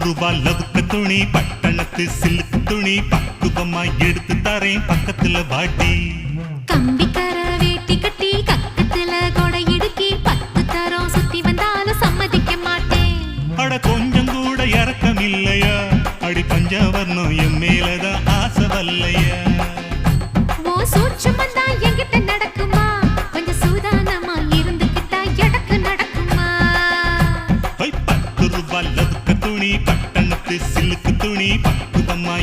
ரூபா லவுக்க துணி பட்டணத்து சில்லுக்கு துணி பக்குவமா எடுத்து தரேன் பக்கத்துல வாட்டி. கம்பிக்கர வேட்டி கட்டி கக்கத்துல கொடை இடுக்கி 10 தரம் சுத்தி வந்தாலும் சம்மதிக்க மாட்டேன். அட கொஞ்சம் கூட இறக்கம் இல்லையா, அடி பஞ்சவர்ணம் என் மேலதான் ஆசை வல்லையா. ஓ சூட்சம் தான் என்கிட்ட நடக்குமா, கொஞ்சம் சூதானமா இருந்துகிட்டா எனக்கு நடக்குமா. 10 ரூபா லவுக்க துணி பட்டணத்து சில்லுக்கு துணி பக்குவமா